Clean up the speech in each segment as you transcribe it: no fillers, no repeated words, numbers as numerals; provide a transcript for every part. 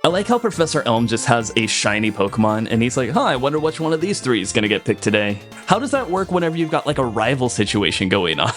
I like how Professor Elm just has a shiny Pokemon, and he's like, huh, I wonder which one of these three is gonna get picked today. How does that work whenever you've got like a rival situation going on?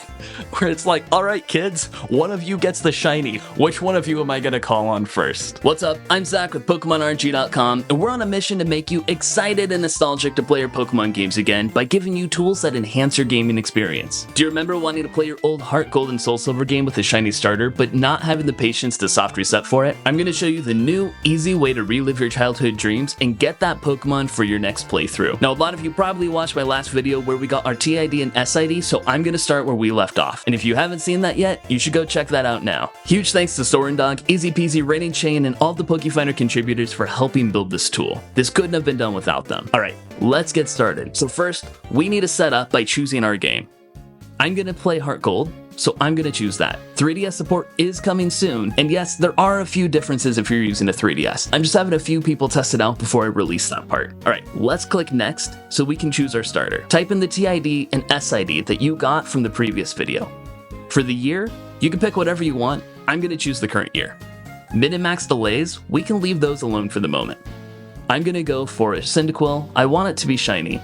Where it's like, alright kids, one of you gets the shiny. Which one of you am I gonna call on first? What's up? I'm Zach with PokemonRng.com, and we're on a mission to make you excited and nostalgic to play your Pokemon games again by giving you tools that enhance your gaming experience. Do you remember wanting to play your old Heart Gold and Soul Silver game with a shiny starter, but not having the patience to soft reset for it? I'm gonna show you the new, easy way to relive your childhood dreams and get that Pokemon for your next playthrough. Now, a lot of you probably watched my last video where we got our TID and SID, so I'm gonna start where we left off. And if you haven't seen that yet, you should go check that out now. Huge thanks to Sorendog, EzPz, RainingChain, and all the PokeFinder contributors for helping build this tool. This couldn't have been done without them. Alright, let's get started. So first, we need to set up by choosing our game. I'm gonna play Heart Gold, so I'm gonna choose that. 3DS support is coming soon, and yes, there are a few differences if you're using a 3DS. I'm just having a few people test it out before I release that part. Alright, let's click next so we can choose our starter. Type in the TID and SID that you got from the previous video. For the year, you can pick whatever you want. I'm gonna choose the current year. Min and max delays, we can leave those alone for the moment. I'm gonna go for a Cyndaquil. I want it to be shiny.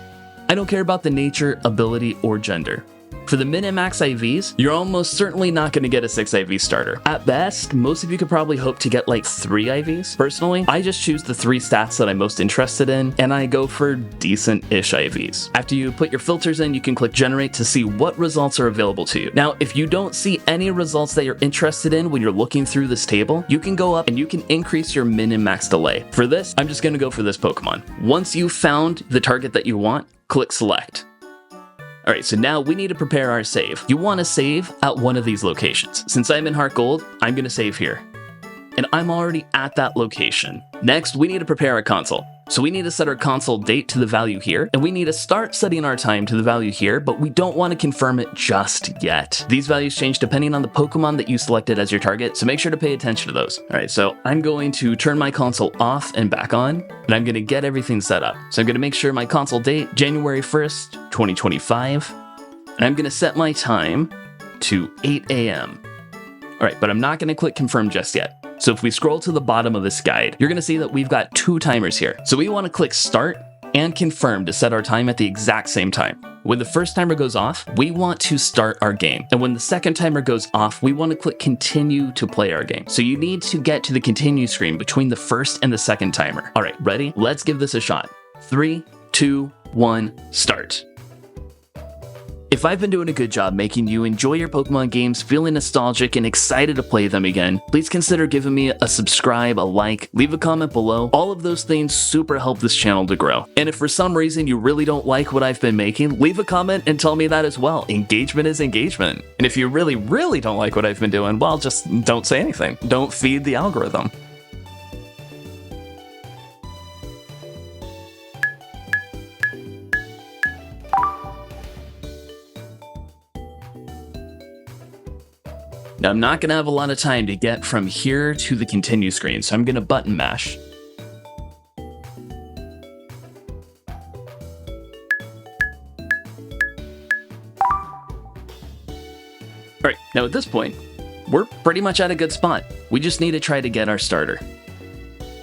I don't care about the nature, ability, or gender. For the min and max IVs, you're almost certainly not going to get a 6 IV starter. At best, most of you could probably hope to get like 3 IVs. Personally, I just choose the 3 stats that I'm most interested in, and I go for decent-ish IVs. After you put your filters in, you can click generate to see what results are available to you. Now, if you don't see any results that you're interested in when you're looking through this table, you can go up and you can increase your min and max delay. For this, I'm just going to go for this Pokemon. Once you've found the target that you want, click select. Alright, so now we need to prepare our save. You want to save at one of these locations. Since I'm in Heart Gold, I'm going to save here. And I'm already at that location. Next, we need to prepare our console. So we need to set our console date to the value here, and we need to start setting our time to the value here, but we don't want to confirm it just yet. These values change depending on the Pokemon that you selected as your target, so make sure to pay attention to those. Alright, so I'm going to turn my console off and back on, and I'm going to get everything set up. So I'm going to make sure my console date, January 1st, 2025, and I'm going to set my time to 8 a.m. Alright, but I'm not going to click confirm just yet. So if we scroll to the bottom of this guide, you're going to see that we've got 2 timers here. So we want to click start and confirm to set our time at the exact same time. When the first timer goes off, we want to start our game. And when the second timer goes off, we want to click continue to play our game. So you need to get to the continue screen between the first and the second timer. All right, ready? Let's give this a shot. 3, 2, 1, start. If I've been doing a good job making you enjoy your Pokemon games, feeling nostalgic and excited to play them again, please consider giving me a subscribe, a like, leave a comment below. All of those things super help this channel to grow. And if for some reason you really don't like what I've been making, leave a comment and tell me that as well. Engagement is engagement. And if you really, really don't like what I've been doing, well, just don't say anything. Don't feed the algorithm. Now, I'm not going to have a lot of time to get from here to the continue screen, so I'm going to button mash. Alright, now at this point, we're pretty much at a good spot. We just need to try to get our starter.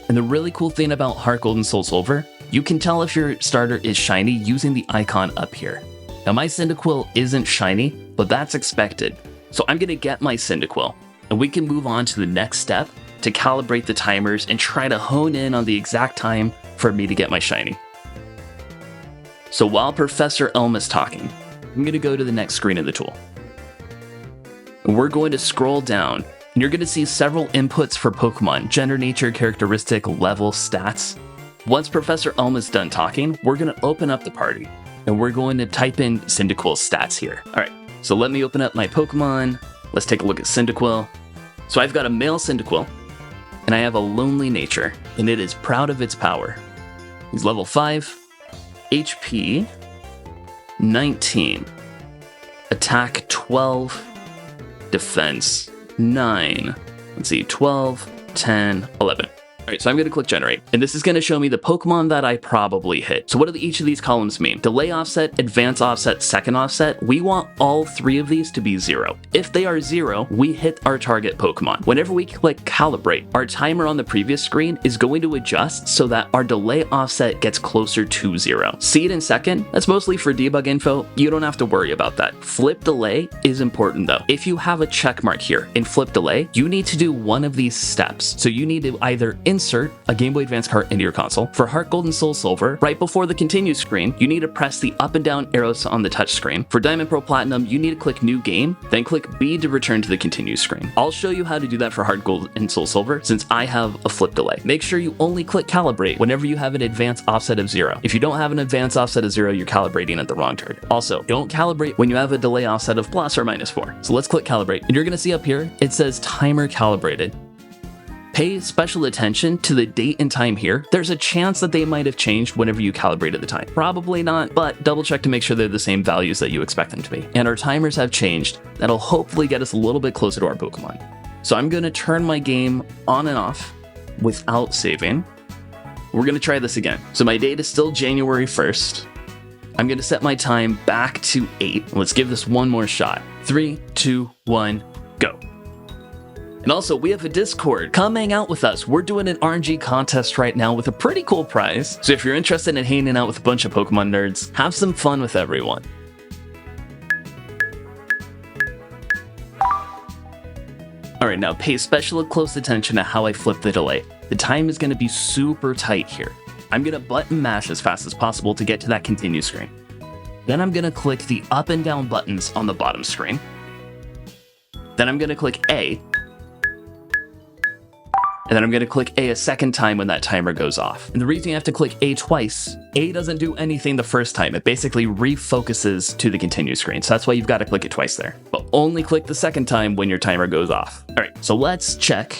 And the really cool thing about Heart Gold and Soul Silver, you can tell if your starter is shiny using the icon up here. Now, my Cyndaquil isn't shiny, but that's expected. So I'm going to get my Cyndaquil, and we can move on to the next step to calibrate the timers and try to hone in on the exact time for me to get my shiny. So while Professor Elm is talking, I'm going to go to the next screen of the tool. And we're going to scroll down, and you're going to see several inputs for Pokemon: gender, nature, characteristic, level, stats. Once Professor Elm is done talking, we're going to open up the party, and we're going to type in Cyndaquil's stats here. All right. So let me open up my Pokemon. Let's take a look at Cyndaquil. So I've got a male Cyndaquil, and I have a lonely nature, and it is proud of its power. He's level 5, HP 19, attack 12, defense 9. Let's see, 12, 10, 11. All right, so I'm going to click generate, and this is going to show me the Pokemon that I probably hit. So what do each of these columns mean? Delay offset, advance offset, second offset. We want all three of these to be 0. If they are 0, we hit our target Pokemon. Whenever we click calibrate, our timer on the previous screen is going to adjust so that our delay offset gets closer to 0. See it in second? That's mostly for debug info. You don't have to worry about that. Flip delay is important though. If you have a check mark here in flip delay, you need to do one of these steps. So you need to either insert a Game Boy Advance cart into your console. For HeartGold and SoulSilver, right before the continue screen, you need to press the up and down arrows on the touch screen. For Diamond Pearl Platinum, you need to click New Game, then click B to return to the continue screen. I'll show you how to do that for HeartGold and SoulSilver since I have a flip delay. Make sure you only click calibrate whenever you have an advance offset of 0. If you don't have an advance offset of 0, you're calibrating at the wrong turn. Also, don't calibrate when you have a delay offset of +or -4. So let's click calibrate, and you're gonna see up here, it says timer calibrated. Pay special attention to the date and time here. There's a chance that they might have changed whenever you calibrated the time. Probably not, but double check to make sure they're the same values that you expect them to be. And our timers have changed. That'll hopefully get us a little bit closer to our Pokemon. So I'm gonna turn my game on and off without saving. We're gonna try this again. So my date is still January 1st. I'm gonna set my time back to 8. Let's give this one more shot. 3, 2, 1, go. And also, we have a Discord. Come hang out with us. We're doing an RNG contest right now with a pretty cool prize. So if you're interested in hanging out with a bunch of Pokemon nerds, have some fun with everyone. Alright, now pay special close attention to how I flip the delay. The time is going to be super tight here. I'm going to button mash as fast as possible to get to that continue screen. Then I'm going to click the up and down buttons on the bottom screen. Then I'm going to click A. And then I'm going to click A a second time when that timer goes off. And the reason you have to click A twice, A doesn't do anything the first time. It basically refocuses to the continue screen. So that's why you've got to click it twice there. But only click the second time when your timer goes off. All right, so let's check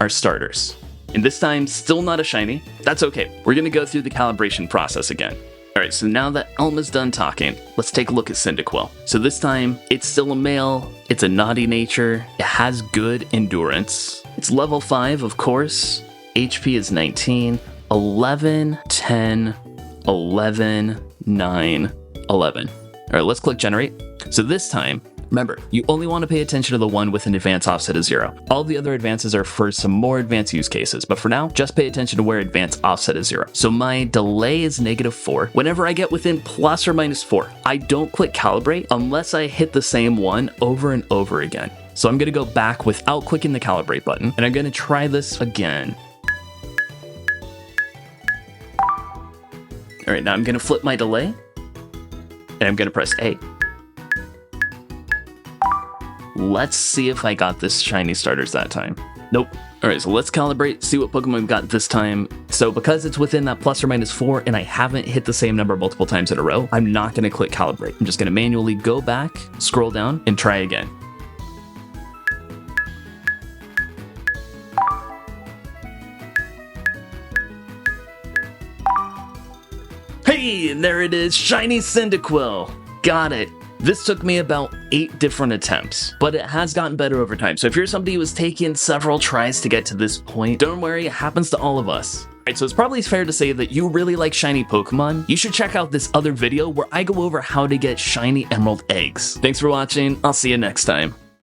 our starters. And this time, still not a shiny. That's okay. We're going to go through the calibration process again. All right, so now that Elma's done talking, let's take a look at Cyndaquil. So this time, it's still a male, it's a naughty nature, it has good endurance. It's level 5, of course. HP is 19, 11, 10, 11, 9, 11. All right, let's click generate. So this time, remember, you only want to pay attention to the one with an advance offset of 0. All the other advances are for some more advanced use cases, but for now, just pay attention to where advance offset is 0. So my delay is -4. Whenever I get within +or -4, I don't click calibrate unless I hit the same one over and over again. So I'm going to go back without clicking the calibrate button, and I'm going to try this again. All right, now I'm going to flip my delay, and I'm going to press A. Let's see if I got this shiny starters that time. Nope. All right, so let's calibrate, see what Pokemon we've got this time. So because it's within that +or -4 and I haven't hit the same number multiple times in a row, I'm not going to click calibrate. I'm just going to manually go back, scroll down, and try again. Hey, and there it is, shiny Cyndaquil. Got it. This took me about 8 different attempts, but it has gotten better over time. So if you're somebody who was taking several tries to get to this point, don't worry, it happens to all of us. Alright, so it's probably fair to say that you really like shiny Pokemon. You should check out this other video where I go over how to get shiny emerald eggs. Thanks for watching, I'll see you next time.